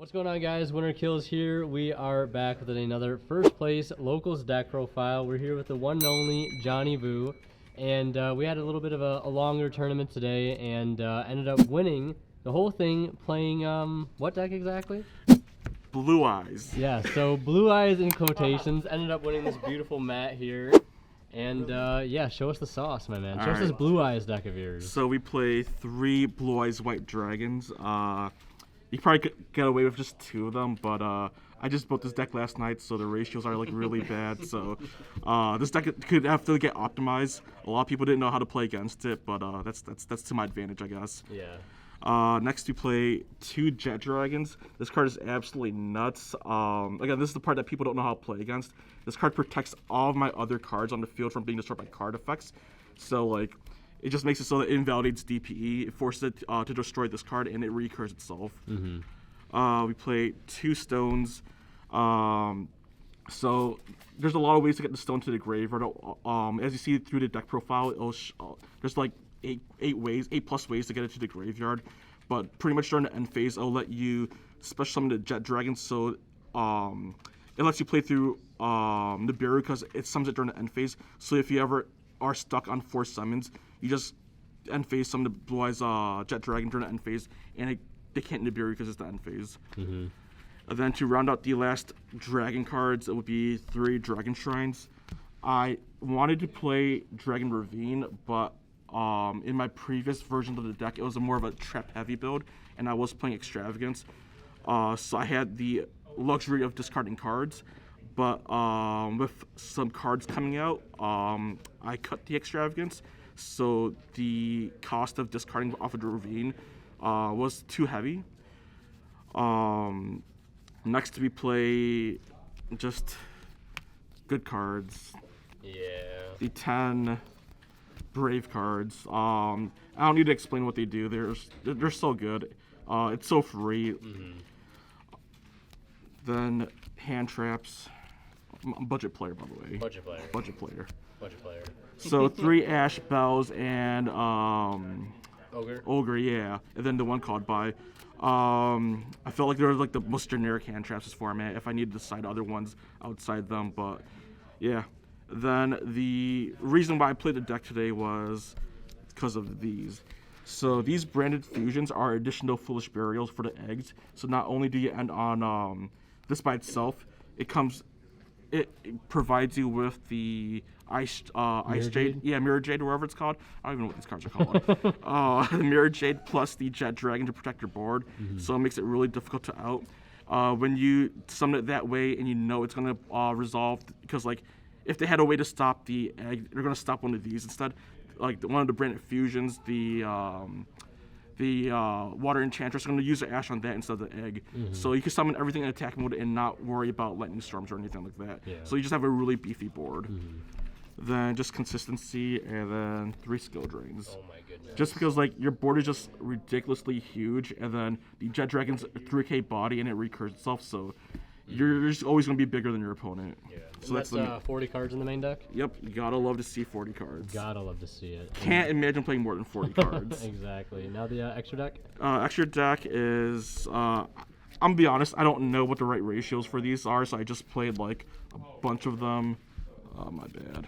What's going on, guys? Winner Kills here. We are back with another first place locals deck profile. We're here with the one and only Johnny Vu, and we had a little bit of a longer tournament today, and ended up winning the whole thing playing what deck exactly? Blue Eyes. Yeah, so Blue Eyes in quotations ended up winning this beautiful mat here, and yeah, show us the sauce, my man. Show us this Blue Eyes deck of yours. So we play 3 Blue Eyes White Dragons. You probably could get away with just 2 of them, but I just built this deck last night, so the ratios are like really bad. So this deck could have to get optimized. A lot of people didn't know how to play against it, but that's to my advantage, I guess. Yeah. Next we play 2 Jet Dragons. This card is absolutely nuts. Again, this is the part that people don't know how to play against. This card protects all of my other cards on the field from being destroyed by card effects. So like, it just makes it so that it invalidates DPE. It forces it to destroy this card, and it recurs itself. We play 2 stones. So there's a lot of ways to get the stone to the graveyard. As you see through the deck profile, there's like 8 plus ways to get it to the graveyard. But pretty much during the end phase, it'll let you special summon the Jet Dragon. So it lets you play through Nibiru because it summons it during the end phase. So if you ever are stuck on 4 summons, you just end phase summon the Blue Eyes Jet Dragon during the end phase, and they can't Nibiru because it's the end phase. And then to round out the last dragon cards, it would be 3 Dragon Shrines. I wanted to play Dragon Ravine, but in my previous version of the deck, it was more of a trap heavy build, and I was playing Extravagance. So I had the luxury of discarding cards, but with some cards coming out, I cut the Extravagance, so the cost of discarding off of the Ravine was too heavy. Next we play just good cards. Yeah. The 10 Brave cards. I don't need to explain what they do. They're so good. It's so free. Then hand traps. I'm a budget player, by the way. Budget player. Budget player. Budget player. So 3 Ash Bells and Ogre. yeah, and then the one called by. I felt like they were like the most generic hand traps this format. If I needed to decide other ones outside them, but yeah. Then the reason why I played the deck today was because of these. So these branded fusions are additional Foolish Burials for the eggs. So not only do you end on this by itself, it provides you with the Ice Jade? Yeah, Mirror Jade, whatever it's called. I don't even know what these cards are called. Mirror Jade plus the Jet Dragon to protect your board. So it makes it really difficult to out. When you summon it that way and you know it's going to resolve, because like, if they had a way to stop the egg, they're going to stop one of these instead. Like one of the branded fusions, the Water Enchantress are going to use the Ash on that instead of the egg. So you can summon everything in attack mode and not worry about lightning storms or anything like that. Yeah. So you just have a really beefy board. Then just consistency, and then 3 skill drains. Oh my goodness. Just because like your board is just ridiculously huge, and then the Jet Dragon's 3K body and it recurs itself, so you're just always going to be bigger than your opponent. Yeah. So that's 40 cards in the main deck? Yep, you gotta love to see 40 cards. Gotta love to see it. Can't imagine playing more than 40 cards. Exactly. Now the extra deck? Extra deck is, I'm gonna be honest, I don't know what the right ratios for these are, so I just played like a bunch of them. Oh, my bad.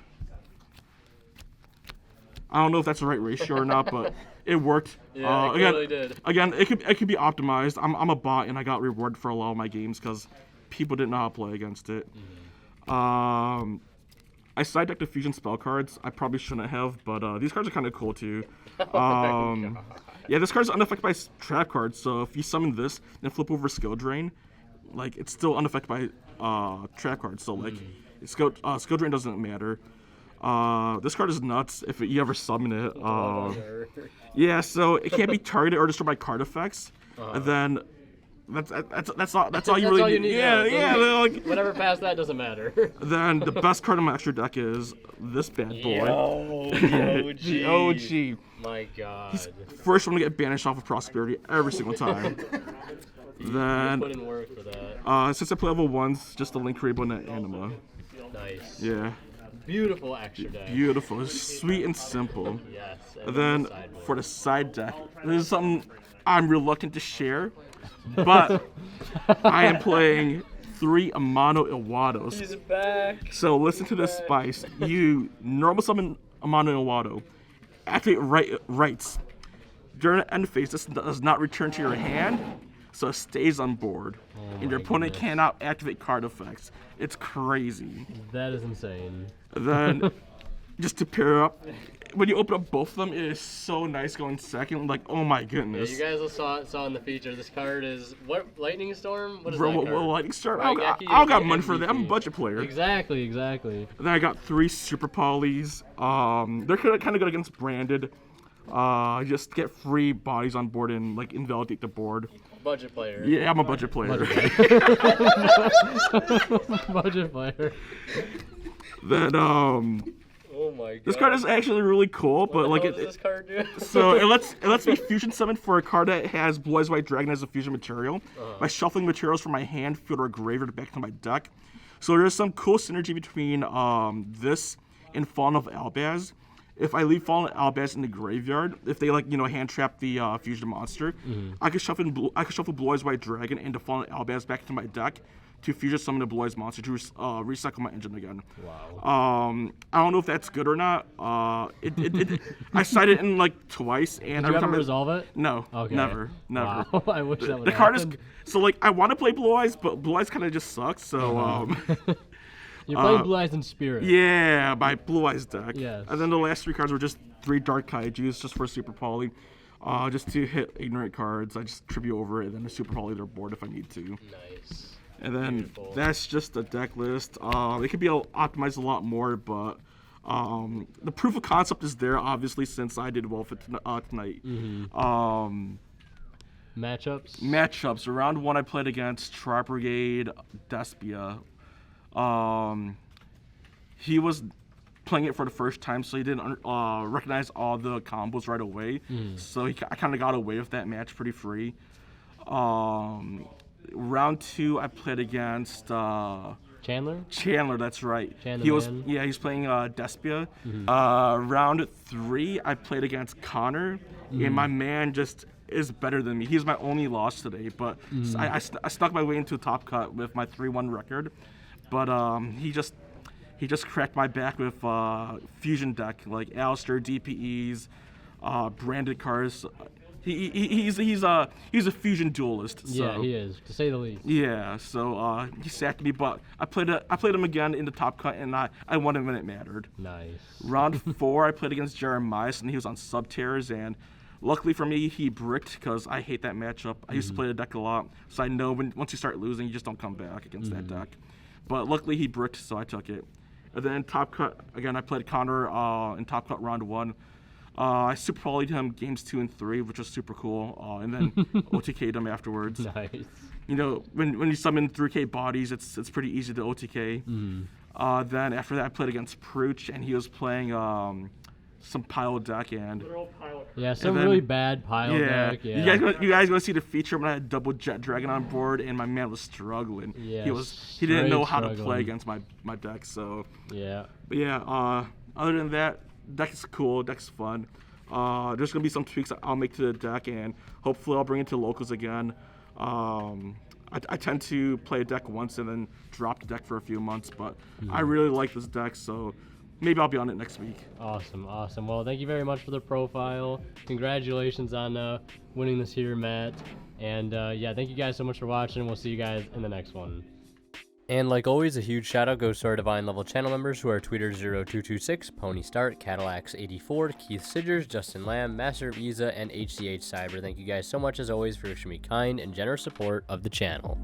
I don't know if that's the right ratio or not, but it worked. Yeah, it totally did. Again, it could be optimized. I'm a bot, and I got rewarded for a lot of my games because people didn't know how to play against it. I side decked the fusion spell cards. I probably shouldn't have, but these cards are kind of cool too. Yeah, this card's unaffected by trap cards, so if you summon this and flip over skill drain, like it's still unaffected by trap cards. So like skill drain doesn't matter. This card is nuts if you ever summon it. Yeah, so it can't be targeted or destroyed by card effects. And then that's all you really need. Yeah, like, whatever past that doesn't matter. Then the best card in my extra deck is this bad boy. The OG. My God. First one to get banished off of Prosperity every single time. Then Put in work for that. since I play level 1s, just a Link Rainbow Net Anima. Nice. Yeah. Beautiful extra deck. Beautiful. Sweet and simple. Yes. And then for the side deck, this is something I'm reluctant to share, but I am playing 3 Amano Iwatos. He's back. So listen to this spice. You normal summon Amano Iwato. Activate rights. During the end phase, this does not return to your hand, so it stays on board. And your opponent cannot activate card effects. It's crazy. That is insane. Then, just to pair up, when you open up both of them, it is so nice going second. Like, oh my Yeah, goodness. you guys saw in the feature. This card is what? Lightning Storm? What is Bro, that card? Lightning Storm? Raigeki I got is money for that. I'm a MVP. budget player. Exactly. And then I got 3 Super Polys. They're kind of good against branded. Just get free bodies on board and like invalidate the board. Budget player. Yeah, I'm a budget player. Budget player. Then Oh my god. this card is actually really cool, but like what does this card do? so it lets me fusion summon for a card that has Blue Eyes White Dragon as a fusion material by shuffling materials from my hand, field, or graveyard back to my deck. So there's some cool synergy between this and Fallen of Albaz. If I leave Fallen Albaz in the graveyard, if they hand trap the fusion monster, I could shuffle Blue Eyes White Dragon and the Fallen Albaz back to my deck to fusion summon the Blue Eyes monster to recycle my engine again. Wow. I don't know if that's good or not. I cited it in like twice, and Did you every ever time resolve it? No, Okay. never. Wow. I wish that would The card is so like I want to play Blue Eyes, but Blue Eyes kind of just sucks. So You're playing Blue Eyes in Spirit. yeah, my Blue Eyes deck. Yes. And then the last 3 cards were just 3 Dark Kaijus just for Super Poly. Just to hit ignorant cards, I just tribute over it, and then the Super Poly their board if I need to. Nice. And then Beautiful. that's just the deck list. It could be optimized a lot more, but the proof of concept is there, obviously, since I did well for tonight. Matchups. Round 1, I played against Tri Brigade Despia. He was playing it for the first time, so he didn't recognize all the combos right away. So I kind of got away with that match pretty free. Round 2, I played against Chandler, that's right. Chandler. He's playing Despia. Round 3, I played against Connor, and my man just is better than me. He's my only loss today, but I stuck my way into Top Cut with my 3-1 record. But he just cracked my back with fusion deck like Alistair, DPEs, branded cards. He's a fusion duelist. So. Yeah, he is, to say the least. Yeah, so he sacked me, but I played him again in the Top Cut, and I won him when it mattered. Nice. Round 4, I played against Jeremias, and he was on Subterrors, and luckily for me, he bricked because I hate that matchup. I used to play the deck a lot, so I know once you start losing, you just don't come back against that deck. But luckily, he bricked, so I took it. And then Top Cut, again, I played Connor in Top Cut round 1. I super polyed him games 2 and 3, which was super cool, and then OTK'd him afterwards. Nice. You know, when you summon 3K bodies, it's pretty easy to OTK. Then after that, I played against Prooch, and he was playing some pile deck and Yeah, some then- really bad pile deck. Yeah. You guys gonna see the feature when I had double Jet Dragon on board, and my man was struggling. Yeah, He didn't know straight how to play struggling. against my deck. So, Yeah. but yeah. Other than that, deck is cool. Deck's fun. There's gonna be some tweaks I'll make to the deck, and hopefully I'll bring it to locals again. I tend to play a deck once and then drop the deck for a few months, but I really like this deck, so maybe I'll be on it next week. Awesome. Well, thank you very much for the profile. Congratulations on winning this here, Matt. And yeah, thank you guys so much for watching. We'll see you guys in the next one. And like always, a huge shout out goes to our Divine Level channel members who are Tweeter0226, Pony Start, Cadillacs84, Keith Sidgers, Justin Lamb, Master of Isa, and HCH Cyber. Thank you guys so much as always for extremely kind and generous support of the channel.